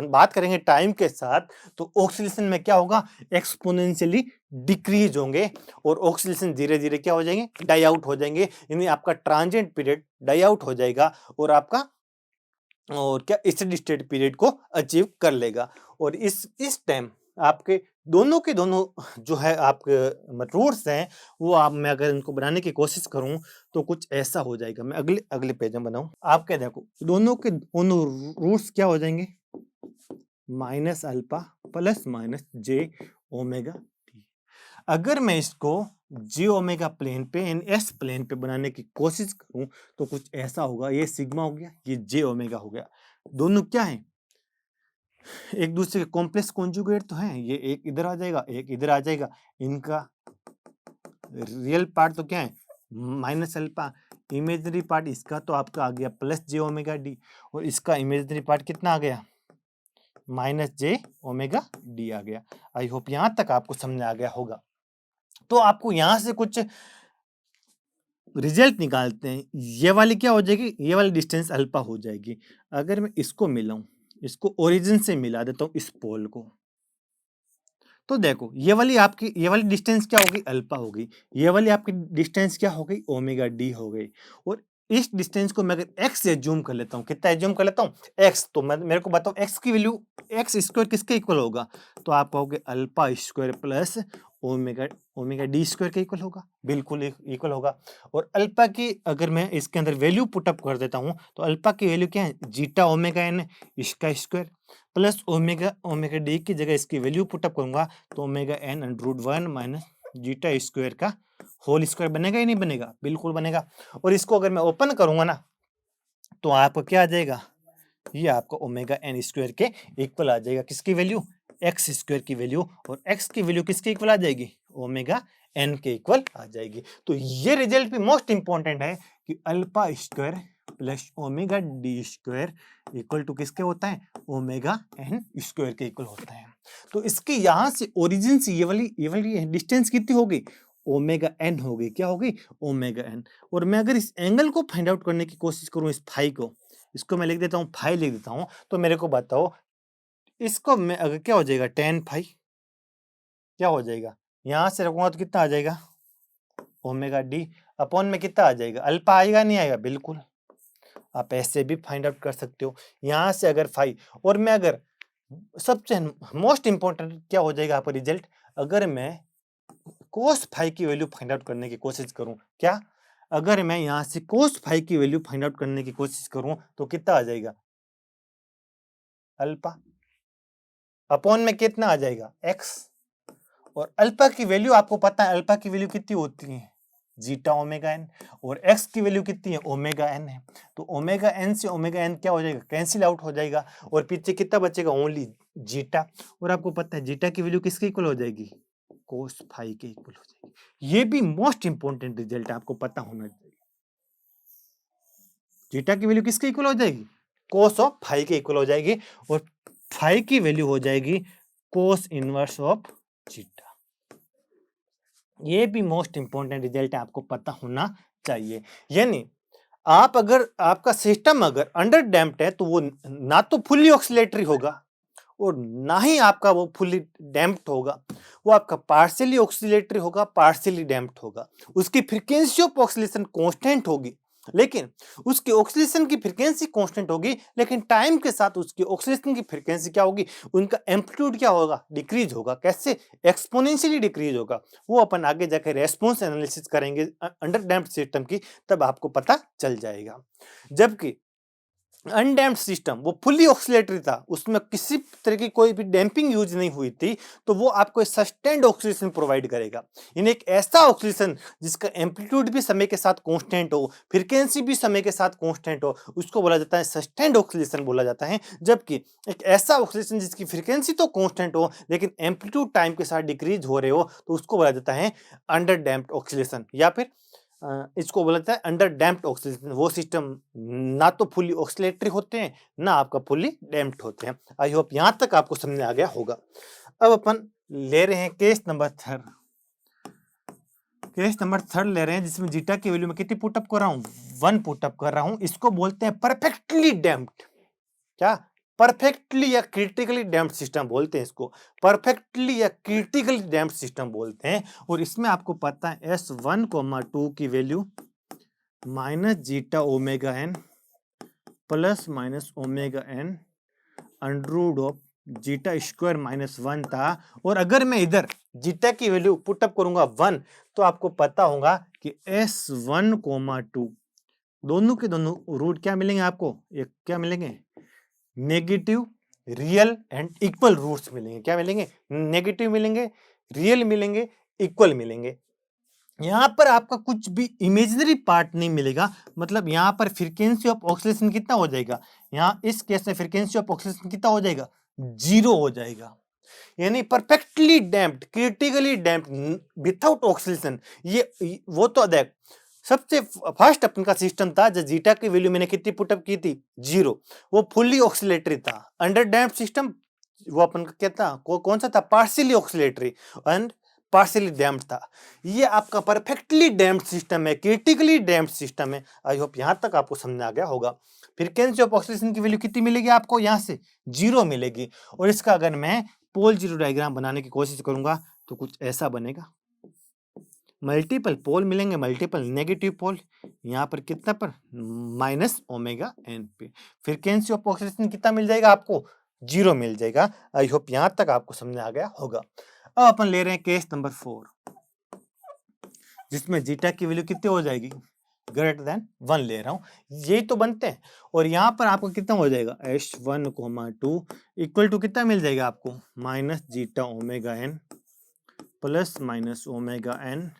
बात करेंगे टाइम के साथ, तो ऑक्सीलेशन में क्या होगा, एक्सपोनेंशियली डिक्रीज होंगे और ऑक्सीलेशन धीरे धीरे क्या हो जाएंगे, डाई आउट हो जाएंगे। यानी आपका ट्रांजिएंट पीरियड डाई आउट हो जाएगा और आपका और क्या स्टेडी स्टेट पीरियड को अचीव कर लेगा। और इस टाइम आपके दोनों के दोनों जो है आपके रूट्स हैं, वो आप मैं अगर इनको बनाने की कोशिश करूं तो कुछ ऐसा हो जाएगा। मैं अगले अगले पेज में बनाऊं, आप क्या देखो दोनों के दोनों रूट्स क्या हो जाएंगे, minus alpha plus minus j omega T. अगर मैं इसको जे ओमेगा प्लेन पे एन एस प्लेन पे बनाने की कोशिश करूं तो कुछ ऐसा होगा, ये सिग्मा हो गया, ये जे ओमेगा हो गया। दोनों क्या है, एक दूसरे के कॉम्प्लेक्स कॉन्जुगेट तो हैं, ये एक इधर आ जाएगा, एक इधर आ जाएगा, इनका रियल पार्ट तो क्या है माइनस अल्फा, इमेजिनरी पार्ट इसका तो आपका आ गया प्लस जे ओमेगा डी, और इसका इमेजिनरी पार्ट कितना आ गया माइनस जे ओमेगा डी आ गया। आई होप यहाँ तक आपको समझ आ गया होगा। तो आपको यहाँ से कुछ रिजल्ट निकालते हैं। ये वाली क्या हो जाएगी, ये वाली डिस्टेंस अल्फा हो जाएगी। अगर मैं इसको मिलाऊं, इसको ओरिजिन से मिला देता हूँ इस पोल को, तो देखो ये वाली डिस्टेंस क्या होगी अल्फा हो गई, ये वाली आपकी डिस्टेंस क्या हो गई ओमेगा डी हो गई। और इस डिस्टेंस को मैं अगर x से एज्यूम कर लेता हूँ, कितना एज्यूम कर लेता हूँ x, तो मैं मेरे को बताओ x की वैल्यू x स्क्वायर किसके इक्वल होगा, तो आप कहोगे alpha square plus omega omega d square के इक्वल होगा, बिल्कुल इक्वल होगा। और अल्फा की अगर मैं इसके अंदर वैल्यू पुटअप कर देता हूँ, तो अल्फा की वैल्यू क्या है जीटा ओमेगा एन इसका square plus omega omega d की जगह इसकी वैल्यू पुटअप करूंगा तो omega N under root 1 minus zeta square का होल स्क्वायर बनेगा या नहीं बनेगा, बिल्कुल बनेगा। और इसको अगर मैं ओपन करूंगा ना, तो आपको क्या आ जाएगा, ये आपको ओमेगा एन स्क्वायर के इक्वल आ जाएगा, किसकी वैल्यू एक्स स्क्वायर की वैल्यू, और एक्स की वैल्यू किसके इक्वल आ जाएगी ओमेगा एन के इक्वल आ जाएगी। तो ये रिजल्ट भी मोस्ट इंपॉर्टेंट है कि alpha square plus omega d square equal to किसके होता है ओमेगा एन स्क्वायर के इक्वल होता है। तो इसकी यहां से ओरिजिन से ये वाली डिस्टेंस कितनी होगी ओमेगा एन होगी, क्या होगी ओमेगा एन। और मैं अगर इस एंगल को फाइंड आउट करने की कोशिश करूं, इस फाई को, इसको मैं लिख देता हूँ फाई लिख देता हूँ, तो मेरे को बताओ इसको मैं अगर क्या हो जाएगा टेन फाई क्या हो जाएगा, यहां से रखूंगा तो कितना आ जाएगा ओमेगा डी अपॉन में कितना आ जाएगा अल्फा आएगा नहीं आएगा, बिल्कुल आप ऐसे भी फाइंड आउट कर सकते हो। यहां से अगर फाई, और मैं अगर सबसे मोस्ट इंपॉर्टेंट क्या हो जाएगा आपका रिजल्ट, अगर मैं कोस फाई की वैल्यू फाइंड आउट करने की कोशिश करूं, क्या अगर मैं यहां से कोस फाई की वैल्यू फाइंड आउट करने की कोशिश करूं तो कितना आ जाएगा अल्फा अपॉन में कितना आ जाएगा एक्स। और अल्फा की वैल्यू आपको पता है अल्फा की वैल्यू कितनी होती है जीटा ओमेगा एन, और एक्स की वैल्यू कितनी है ओमेगा एन है। तो ओमेगा एन से ओमेगा एन क्या हो जाएगा कैंसिल आउट हो जाएगा, और पीछे कितना बचेगा ओनली जीटा। और आपको पता है जीटा की वैल्यू किसके इक्वल हो जाएगी कोस फाई के इक्वल हो जाएगी। ये भी मोस्ट इंपॉर्टेंट रिजल्ट आपको पता होना चाहिए। जीटा की वैल्यू किसके इक्वल हो जाएगी कोस ऑफ फाई के इक्वल हो जाएगी, और फाई की वैल्यू हो जाएगी कोस इनवर्स ऑफ जीटा। ये भी मोस्ट इंपॉर्टेंट रिजल्ट है, आपको पता होना चाहिए। यानी आप अगर आपका सिस्टम अगर अंडर डैम्प्ड है तो वो ना तो फुल्ली ऑक्सीलेटरी होगा और ना ही आपका वो फुल्ली डैम्प्ड होगा, वो आपका पार्शियली ऑक्सीलेटरी होगा, पार्शियली डैम्प्ड होगा। उसकी फ्रीक्वेंसी ऑफ ऑक्सीलेशन कांस्टेंट होगी, लेकिन उसकी ऑक्सीलेशन की फ्रीक्वेंसी कांस्टेंट होगी, लेकिन टाइम के साथ उसकी ऑक्सीलेशन की फ्रीक्वेंसी क्या होगी उनका एम्पलीट्यूड क्या होगा डिक्रीज होगा। कैसे एक्सपोनेंशियली डिक्रीज होगा, वो अपन आगे जाकर रेस्पॉन्स एनालिसिस करेंगे अंडर डैम्प्ड सिस्टम की, तब आपको पता चल जाएगा। जबकि अनडैम्प्ड सिस्टम वो फुल्ली ऑक्सीलेटरी था, उसमें किसी तरह की कोई भी डैम्पिंग यूज नहीं हुई थी, तो वो आपको सस्टेन्ड ऑक्सीलेशन प्रोवाइड करेगा। यानी एक ऐसा ऑक्सीलेशन जिसका एम्पलीट्यूड भी समय के साथ कांस्टेंट हो, फ्रीक्वेंसी भी समय के साथ कांस्टेंट हो, उसको बोला जाता है सस्टेन्ड ऑक्सीलेशन बोला जाता है। जबकि एक ऐसा ऑक्सीलेशन जिसकी फ्रीक्वेंसी तो कांस्टेंट हो लेकिन एम्पलीट्यूड टाइम के साथ डिक्रीज हो रहे हो, तो उसको बोला जाता है अंडर डैम्प्ड ऑक्सीलेशन, या फिर इसको बोला जाता है अंडर डैम्प्ड ऑक्सीलेशन। वो सिस्टम ना तो फुल्ली ऑक्सीलेटरी होते हैं ना आपका फुल्ली डैम्प्ड होते हैं। आई होप यहाँ तक आपको समझ आ गया होगा। अब अपन ले रहे हैं case number third. Case number third ले रहे हैं जिसमें जीटा की वैल्यू में कितनी पुटअप कर रहा हूँ 1 पुटअप कर रहा हूँ। इसको बोलते हैं परफेक्टली डैम्प्ड, क्या परफेक्टली या क्रिटिकली डैम्प्ड सिस्टम बोलते हैं इसको, परफेक्टली या क्रिटिकली डैम्प्ड सिस्टम बोलते हैं। और इसमें आपको पता है S1,2 की value minus zeta omega N plus minus omega N under root of zeta square minus 1 था। और अगर मैं इधर जीटा की वैल्यू पुटअप करूंगा 1, तो आपको पता होगा कि S1,2 दोनों के दोनों रूट क्या मिलेंगे आपको, एक क्या मिलेंगे negative real and equal roots मिलेंगे। क्या मिलेंगे नेगेटिव मिलेंगे, रियल मिलेंगे, इक्वल मिलेंगे। यहां पर आपका कुछ भी इमेजिनरी पार्ट नहीं मिलेगा, मतलब यहां पर फ्रीक्वेंसी ऑफ ऑक्सीलेशन कितना हो जाएगा, यहां इस केस में फ्रीक्वेंसी ऑफ ऑक्सीलेशन कितना हो जाएगा जीरो हो जाएगा। यानी perfectly damped, critically damped, without oxygen. वो तो देख, सबसे फर्स्ट अपन का सिस्टम था जब जीटा की वैल्यू मैंने कितनी पुटअप की थी, जीरो। वो फुल्ली ऑक्सीलेटरी था। अंडर डैम्प्ड सिस्टम वो अपन का क्या था, कौन सा था, partially oscillatory and partially damped था। ये आपका परफेक्टली डैम्प्ड सिस्टम है, क्रिटिकली डैम्प्ड सिस्टम है। आई होप यहां तक आपको समझ आ गया होगा। फ्रीक्वेंसी ऑफ ऑक्सीडेशन की वैल्यू कितनी मिलेगी आपको, यहां से जीरो मिलेगी। और इसका अगर मैं पोल जीरो डायग्राम बनाने की कोशिश करूंगा तो कुछ ऐसा बनेगा। मल्टीपल पोल मिलेंगे, मल्टीपल नेगेटिव पोल, यहाँ पर कितना पर माइनस ओमेगा एन पे। फ्रीक्वेंसी ऑफ ऑक्सीडेशन कितना मिल जाएगा आपको, जीरो मिल जाएगा। आई होप यहां तक आपको समझ आ गया होगा। अब अपन ले रहे हैं केस नंबर 4, जिसमें जीटा की वैल्यू कितनी हो जाएगी, ग्रेटर देन 1 ले रहा हूं। यही तो बनते हैं। और यहाँ पर आपको कितना हो जाएगा, H1,2 इक्वल टू कितना मिल जाएगा आपको, minus zeta omega N plus minus omega N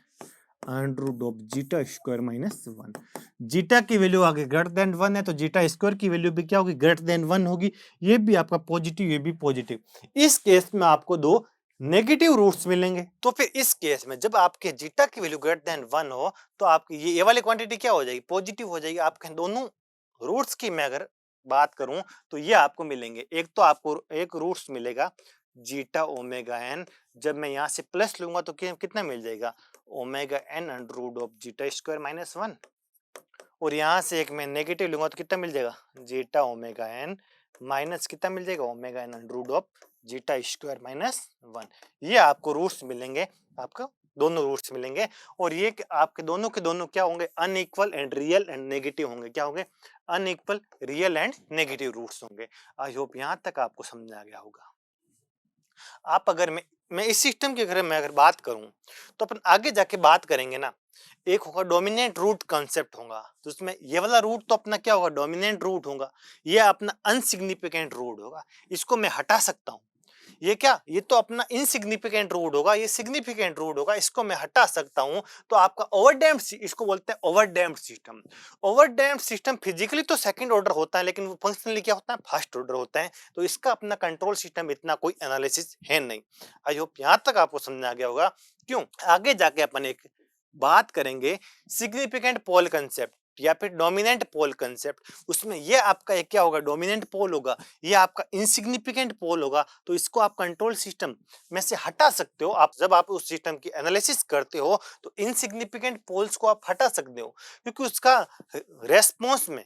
under root of zeta square minus 1। Zeta की वैल्यू आगे ग्रेटर देन 1 है तो जीटा स्क्वायर की वैल्यू भी क्या होगी, ग्रेटर देन 1 होगी। ये भी आपका पॉजिटिव, ये भी पॉजिटिव। इस केस में आपको दो नेगेटिव रूट्स मिलेंगे। तो फिर इस केस में जब आपके जीटा की वैल्यू ग्रेटर देन 1 हो तो आपकी ये वाली क्वांटिटी क्या हो जाएगी, पॉजिटिव हो जाएगी। आपके दोनों रूट्स की मैं अगर बात करूं तो ये आपको मिलेंगे। एक तो आपको एक रूट्स मिलेगा जीटा ओमेगा एन, जब मैं यहाँ से प्लस लूंगा तो कितना मिल जाएगा, omega N under root of zeta square minus 1। और यहाँ से एक मैं नेगेटिव लूंगा तो कितना मिल जाएगा, जीटा ओमेगा एन माइनस कितना मिल जाएगा, omega N under root of zeta square minus 1। ये आपको रूट्स मिलेंगे, आपको दोनों रूट्स मिलेंगे। और ये आपके दोनों के दोनों क्या होंगे, unequal and real and negative होंगे। क्या होंगे, unequal real and negative roots होंगे। आई होप यहाँ तक आपको समझ आ गया होगा। आप अगर मैं इस सिस्टम की अगर मैं बात करूं तो अपन आगे जाके बात करेंगे ना, एक होगा डोमिनेंट रूट कॉन्सेप्ट होगा। तो उसमें ये वाला रूट तो अपना क्या होगा, डोमिनेंट रूट होगा। ये अपना अनसिग्निफिकेंट रूट होगा, इसको मैं हटा सकता हूं। ये क्या, ये तो अपना इनसिग्निफिकेंट रूट होगा, ये सिग्निफिकेंट रूट होगा, इसको मैं हटा सकता हूं। तो आपका ओवरडैम्प्ड, इसको बोलते हैं ओवरडैम्प्ड सिस्टम। ओवरडैम्प्ड सिस्टम फिजिकली तो सेकंड ऑर्डर होता है, लेकिन वो फंक्शनली क्या होता है, फर्स्ट ऑर्डर होता है। तो इसका अपना कंट्रोल सिस्टम इतना कोई एनालिसिस है नहीं। आई होप यहां तक आपको समझ आ गया होगा। क्यों, आगे जाके अपन एक बात करेंगे सिग्निफिकेंट पोल कंसेप्ट या फिर डोमिनेंट पोल कंसेप्ट। उसमें ये आपका एक क्या होगा, डोमिनेंट पोल होगा, ये आपका इनसिग्निफिकेंट पोल होगा। तो इसको आप कंट्रोल सिस्टम में से हटा सकते हो। आप जब आप उस सिस्टम की एनालिसिस करते हो तो इनसिग्निफिकेंट पोल्स को आप हटा सकते हो, क्योंकि उसका रेस्पॉन्स में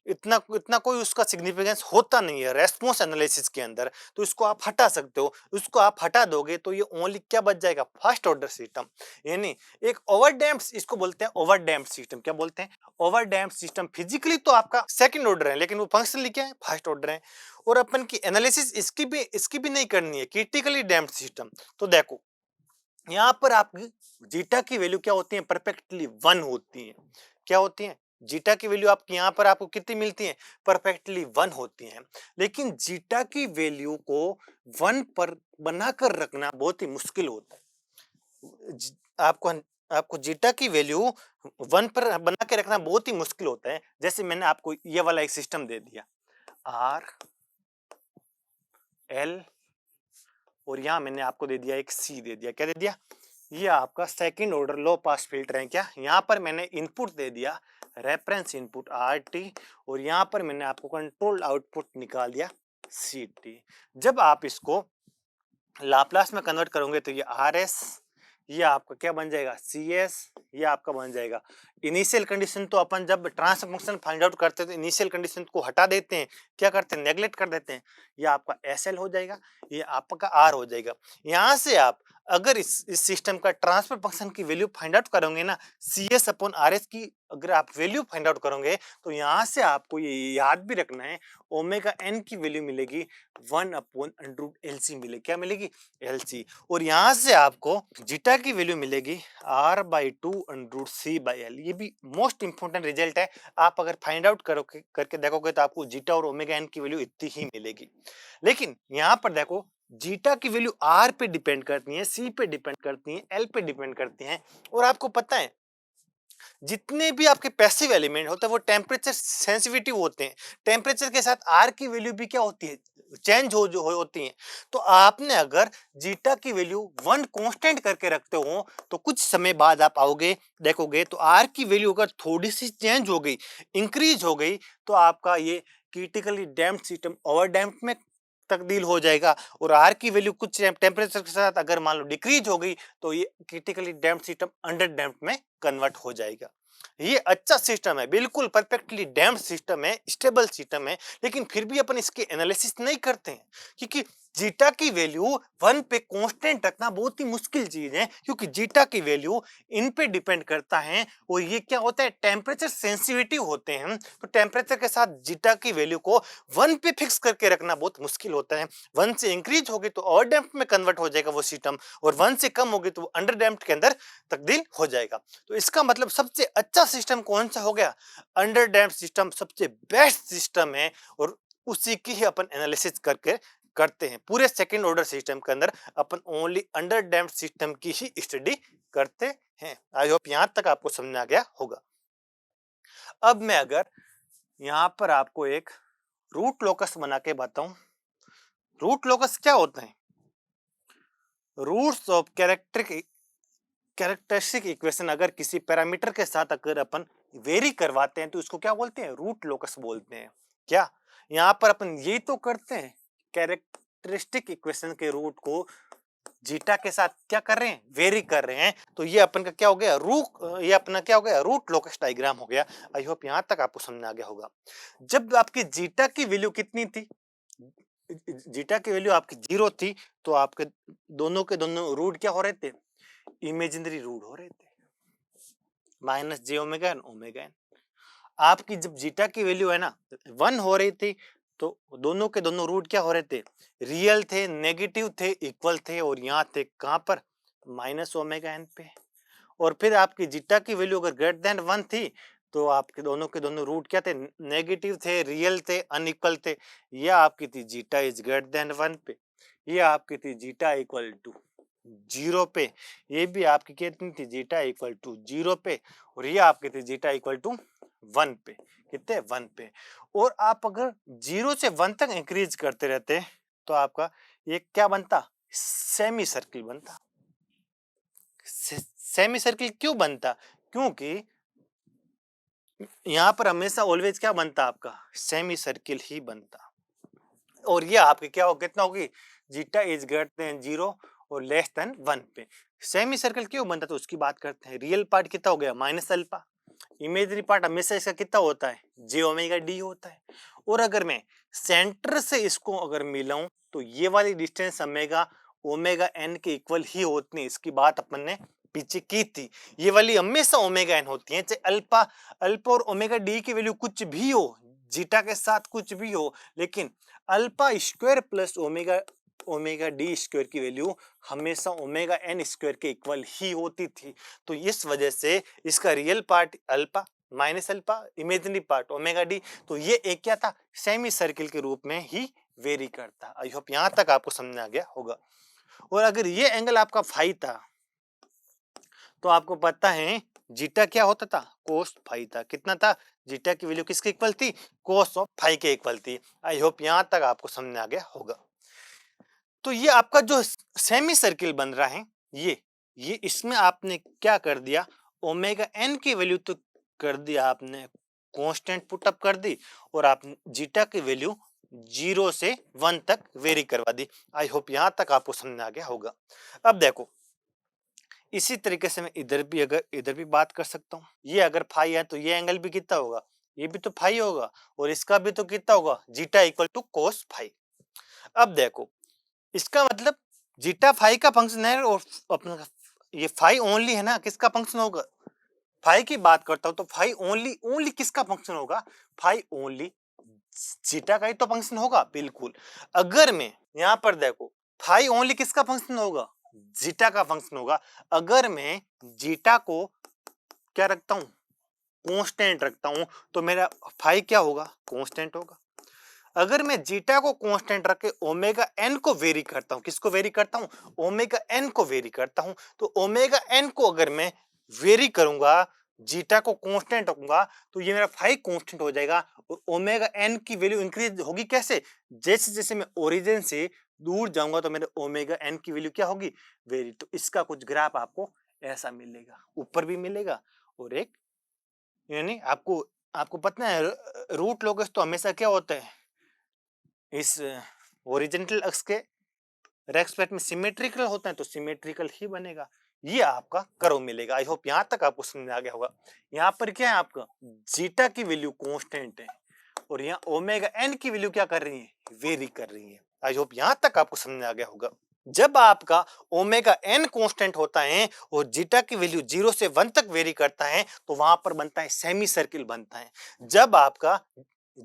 इतना इतना कोई उसका सिग्निफिकेंस होता नहीं है रेस्पॉन्स एनालिसिस के अंदर। तो इसको आप हटा सकते हो। उसको आप हटा दोगे तो ये ओनली क्या बच जाएगा, फर्स्ट ऑर्डर सिस्टम। यानी एक ओवरडैम्प्ड, इसको बोलते हैं ओवरडैम्प्ड सिस्टम। क्या बोलते हैं, ओवरडैम्प्ड सिस्टम। फिजिकली तो आपका सेकंड ऑर्डर है, लेकिन वो फंक्शनली क्या है, फर्स्ट ऑर्डर है। और अपन की एनालिसिस इसकी भी नहीं करनी है, क्रिटिकली डैम्प्ड सिस्टम। तो देखो यहाँ पर आपकी जीटा की वैल्यू क्या होती है, परफेक्टली 1 होती है। क्या होती है, जीटा की वैल्यू आपकी यहाँ पर आपको कितनी मिलती है, परफेक्टली 1 होती है। लेकिन जीटा की वैल्यू को 1 पर बनाकर रखना बहुत ही मुश्किल होता है। आपको आपको जीटा की वैल्यू 1 पर बना के रखना बहुत ही मुश्किल होता है। जैसे मैंने आपको ये वाला एक सिस्टम दे दिया, आर एल, और यहाँ मैंने आपको दे दिया एक सी दे दिया। क्या दे दिया, ये आपका second order low pass filter है। क्या, यहाँ पर मैंने इनपुट दे दिया रेफरेंस इनपुट आर टी, और यहाँ पर मैंने आपको कंट्रोल आउटपुट निकाल दिया सी टी। जब आप इसको लाप्लास में कन्वर्ट करोगे तो ये आर एस, ये आपका क्या बन जाएगा, सी एस, ये आपका बन जाएगा। इनिशियल कंडीशन तो अपन जब ट्रांसफर फंक्शन फाइंड आउट करते हैं तो इनिशियल कंडीशन को हटा देते हैं, क्या करते हैं, नेग्लेक्ट कर देते हैं। ये आपका एस एल हो जाएगा, ये आपका आर हो जाएगा। यहाँ से आप अगर इस सिस्टम का ट्रांसफर फंक्शन की वैल्यू फाइंड आउट करोगे ना, C S upon R S की अगर आप वैल्यू फाइंड आउट करोगे तो यहाँ से आपको ये याद भी रखना है, ओमेगा एन की वैल्यू मिलेगी 1 upon under root L C मिलेगी। क्या मिलेगी, एल सी। और यहाँ से आपको जीटा की वैल्यू मिलेगी r/2 under root C by L. ये भी मोस्ट इंपोर्टेंट रिजल्ट है। आप अगर फाइंड आउट करोगे करके देखोगे तो आपको जीटा और ओमेगा एन की वैल्यू इतनी ही मिलेगी। लेकिन यहाँ पर देखो जीटा की वैल्यू आर पे डिपेंड करती है, सी पे डिपेंड करती है, एल पे डिपेंड करती है। और आपको पता है जितने भी आपके पैसिव एलिमेंट होते हैं वो टेम्परेचर सेंसिटिव होते हैं। टेम्परेचर के साथ आर की वैल्यू भी क्या होती है, चेंज होती है। तो आपने अगर जीटा की वैल्यू 1 कांस्टेंट करके रखते हो तो कुछ समय बाद आप आओगे देखोगे तो आर की वैल्यू अगर थोड़ी सी चेंज हो गई, इंक्रीज हो गई, तो आपका ये critically damped system over damped में तब्दील हो जाएगा। और आर की वैल्यू कुछ टेम्परेचर के साथ अगर मान लो डिक्रीज हो गई तो ये critically damped system under damped में कन्वर्ट हो जाएगा। ये अच्छा सिस्टम है, बिल्कुल परफेक्टली डैम्प्ड सिस्टम है, स्टेबल सिस्टम है, लेकिन फिर भी अपन इसके एनालिसिस नहीं करते हैं क्योंकि जीटा की वैल्यू 1 पे कांस्टेंट रखना बहुत ही मुश्किल चीज है, क्योंकि जीटा की वैल्यू इन पे डिपेंड करता है और ये क्या होता है, टेम्परेचर सेंसिटिव होते हैं। तो टेम्परेचर के साथ जीटा की वैल्यू को 1 पे फिक्स करके रखना बहुत मुश्किल होता है। 1 से इंक्रीज होगी तो ओवर डैम्प्ड में कन्वर्ट हो जाएगा वो सिस्टम, और 1 से कम होगी तो वो अंडर डैम्प्ड के अंदर तब्दील हो जाएगा। तो इसका मतलब सबसे अच्छा सिस्टम कौन सा हो गया, अंडर डैम्प्ड सिस्टम सबसे बेस्ट सिस्टम है, और उसी की ही अपन एनालिसिस करके करते हैं। पूरे सेकंड ऑर्डर सिस्टम के अंदर अपन ओनली अंडर डैम्प्ड सिस्टम की ही स्टडी करते हैं। आई होप यहां तक आपको समझ आ गया होगा। अब मैं अगर यहां पर आपको एक रूट लोकस बना के बताऊं, रूट लोकस क्या होता है, रूट्स ऑफ कैरेक्टरिस्टिक इक्वेशन अगर किसी पैरामीटर के साथ अगर अपन वेरी करवाते हैं तो इसको क्या बोलते हैं, रूट लोकस बोलते हैं। क्या यहाँ पर अपन यही तो करते हैं, कैरेक्टरिस्टिक इक्वेशन के रूट को जीटा के साथ क्या कर रहे हैं, वेरी कर रहे हैं। तो ये अपन का क्या हो गया, ये अपना क्या हो गया, रूट लोकस डायग्राम हो गया। आई होप यहाँ तक आपको समझ आ गया होगा। जब आपकी जीटा की वैल्यू कितनी थी, जीटा की वैल्यू आपकी 0 थी, तो आपके दोनों के दोनों रूट क्या हो रहे थे, इमेजिनरी रूट हो रहे थे, minus j omega N omega N. आपकी जब जीटा की वैल्यू है ना 1 हो रही थी, तो दोनों के दोनों रूट क्या हो रहे थे, रियल थे, नेगेटिव थे, इक्वल थे, और यहाँ थे कहाँ पर, माइनस ओमेगा एन पे। और फिर आपकी जीटा की वैल्यू अगर ग्रेटर देन 1 थी तो आपके दोनों के दोनों रूट क्या थे, नेगेटिव थे, रियल थे, अनइक्वल थे। ये आपकी थी जीटा इज ग्रेटर देन 1 पे, ये आपकी थी जीटा इक्वल टू 0 पे, ये भी आपकी कितनी थी, जीटा इक्वल टू 0 पे, और ये आपकी थी जीटा इक्वल टू 1 पे, कितने 1 पे। और आप अगर 0 से 1 तक इंक्रीज करते रहते तो आपका ये क्या बनता, सेमी सर्किल बनता। सेमी सर्किल क्यों बनता, क्योंकि यहां पर हमेशा ऑलवेज क्या बनता, आपका सेमी सर्किल ही बनता। और ये आपके क्या हो, कितना होगी, जीटा इज ग्रेटर देन 0 और लेस देन 1 पे। सेमी सर्कल क्यों बनता, तो उसकी बात करते हैं। रियल पार्ट कितना हो गया, माइनस अल्फा, इमेजिनरी पार्ट हमेशा इसका कितना होता है, जे ओमेगा डी होता है। और अगर मैं सेंटर से इसको अगर मिलाऊं तो ये वाली डिस्टेंस ओमेगा ओमेगा एन के इक्वल ही होती है। इसकी बात अपन ने पीछे की थी, ये वाली हमेशा ओमेगा एन होती है, चाहे अल्फा अल्फा और ओमेगा डी की वैल्यू कुछ भी हो, जीटा के साथ कुछ भी हो, लेकिन alpha square plus omega omega d square की वैल्यू हमेशा ओमेगा एन स्क्वायर के इक्वल ही होती थी। तो इस वजह से इसका real part alpha minus alpha, imaginary part omega D, तो ये एक क्या था, सेमी सर्किल के रूप में ही वेरी करता। आई होप यहां तक आपको समझ आ गया होगा। और अगर ये एंगल आपका फाई था तो आपको पता है जीटा क्या होता था, कोस फाई था। कितना था, जीटा की वैल्यू किसके इक्वल थी, कोस ऑफ फाई के इक्वल थी। आई होप यहां तक आपको समझ आ गया होगा। तो ये आपका जो सेमी सर्किल बन रहा है, ये इसमें आपने क्या कर दिया, ओमेगा एन की वैल्यू तो कर दिया आपने कांस्टेंट पुट अप कर दी, और आप जीटा की वैल्यू 0 से 1 तक वेरी करवा दी। आई होप यहां तक आपको समझ आ गया होगा। अब देखो इसी तरीके से मैं इधर भी बात कर सकता हूँ। ये अगर फाई है तो ये एंगल भी कितना होगा, ये भी तो फाई होगा, और इसका भी तो कितना होगा, zeta equal to cos phi. अब देखो इसका मतलब जीटा फाई का फंक्शन है, और अपना ये फाई ओनली है ना, किसका फंक्शन होगा, फाई की बात करता हूं तो फाई ओनली ओनली किसका फंक्शन होगा, फाई ओनली जीटा का ही तो फंक्शन होगा, बिल्कुल। अगर मैं यहां पर देखो फाई ओनली किसका फंक्शन होगा, जीटा का फंक्शन होगा। अगर मैं जीटा को क्या रखता हूं, कांस्टेंट रखता हूं, तो मेरा फाई क्या होगा, कांस्टेंट होगा। अगर मैं जीटा को कांस्टेंट रख के ओमेगा एन को वेरी करता हूं, किसको वेरी करता हूं, ओमेगा एन को वेरी करता हूं, तो ओमेगा एन को अगर मैं वेरी करूंगा जीटा को कांस्टेंट रखूंगा तो ये मेरा फाई कांस्टेंट हो जाएगा और ओमेगा एन की वैल्यू इंक्रीज होगी कैसे, जैसे जैसे मैं ओरिजिन से दूर जाऊंगा तो मेरे ओमेगा एन की वैल्यू क्या होगी, वेरी। तो इसका कुछ ग्राफ आपको ऐसा मिलेगा, ऊपर भी मिलेगा और एक, यानी आपको आपको पता है रूट लोकस तो हमेशा क्या होता है, इस ओरिजेंटल अक्ष के रेस्पेक्ट में सिमेट्रिकल होता है तो सिमेट्रिकल ही बनेगा। ये आपका कर्व मिलेगा। आई होप यहाँ तक आपको समझ आ गया होगा। यहाँ पर क्या है, आपका जीटा की वैल्यू कांस्टेंट है और यहाँ ओमेगा एन की वैल्यू क्या कर रही है, वेरी कर रही है। आई होप यहाँ तक आपको समझ आ गया होगा। जब आपका ओमेगा एन कांस्टेंट होता है और जीटा की वैल्यू 0 से 1 तक वेरी करता है तो वहां पर बनता है सेमी सर्किल बनता है। जब आपका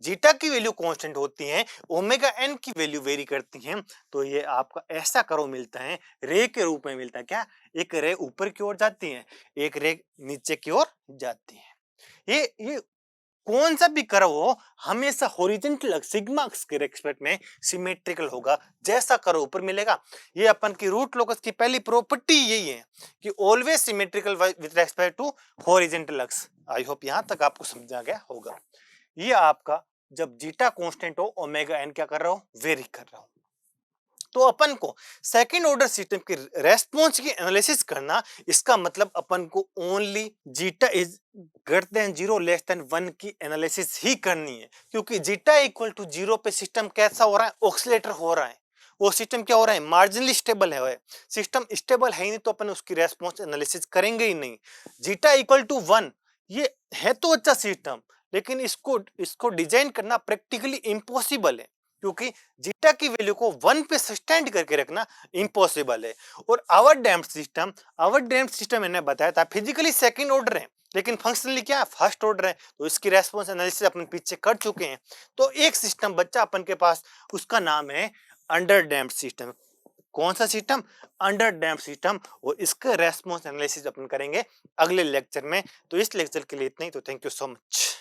जीटा की वैल्यू कांस्टेंट होती है, ओमेगा एन की वैल्यू वेरी करती है, तो ये आपका ऐसा कर्व मिलता है, रे के रूप में मिलता है। क्या, एक रे ऊपर की ओर जाती है, एक रे नीचे की ओर जाती है। ये कौन सा भी कर्व हो हमेशा हॉरिजॉन्टल सिग्मा अक्ष के रेस्पेक्ट में सिमेट्रिकल होगा, जैसा कर्व ऊपर मिलेगा। ये अपन की रूट लोकस की पहली प्रॉपर्टी यही है कि always symmetrical with respect to horizontal अक्ष। आई होप यहां तक आपको समझा गया होगा। ये आपका जब जीटा कांस्टेंट हो, ओमेगा एन क्या कर रहा हो, वेरी कर रहा हो। तो अपन को सेकंड ऑर्डर सिस्टम की रेस्पॉन्स की एनालिसिस करना, इसका मतलब अपन को only zeta is greater than 0 less than 1 की एनालिसिस ही करनी है, क्योंकि जीटा इक्वल टू 0 पे सिस्टम कैसा हो रहा है, ऑक्सीलेटर हो रहा है। वो सिस्टम क्या हो रहा है, मार्जिनली स्टेबल है। सिस्टम स्टेबल है ही नहीं तो अपन उसकी रेस्पॉन्स एनालिसिस करेंगे ही नहीं। जीटा इक्वल टू 1 ये है तो अच्छा सिस्टम, लेकिन इसको इसको डिजाइन करना प्रैक्टिकली इम्पॉसिबल है, क्योंकि जीटा की वैल्यू को 1 पे सस्टेंड करके रखना इम्पॉसिबल है। और आवर डैम्प्ड सिस्टम मैंने बताया था फिजिकली सेकंड ऑर्डर है, लेकिन फंक्शनली क्या फर्स्ट ऑर्डर है। तो इसकी रेस्पॉन्स एनालिसिस अपन पीछे कर चुके हैं। तो एक सिस्टम बच्चा अपन के पास, उसका नाम है अंडर डैम्प्ड सिस्टम। कौन सा सिस्टम, अंडर डैम्प्ड सिस्टम। और इसका रेस्पॉन्स एनालिसिस अपन करेंगे अगले लेक्चर में। तो इस लेक्चर के लिए इतना ही। तो थैंक यू सो मच।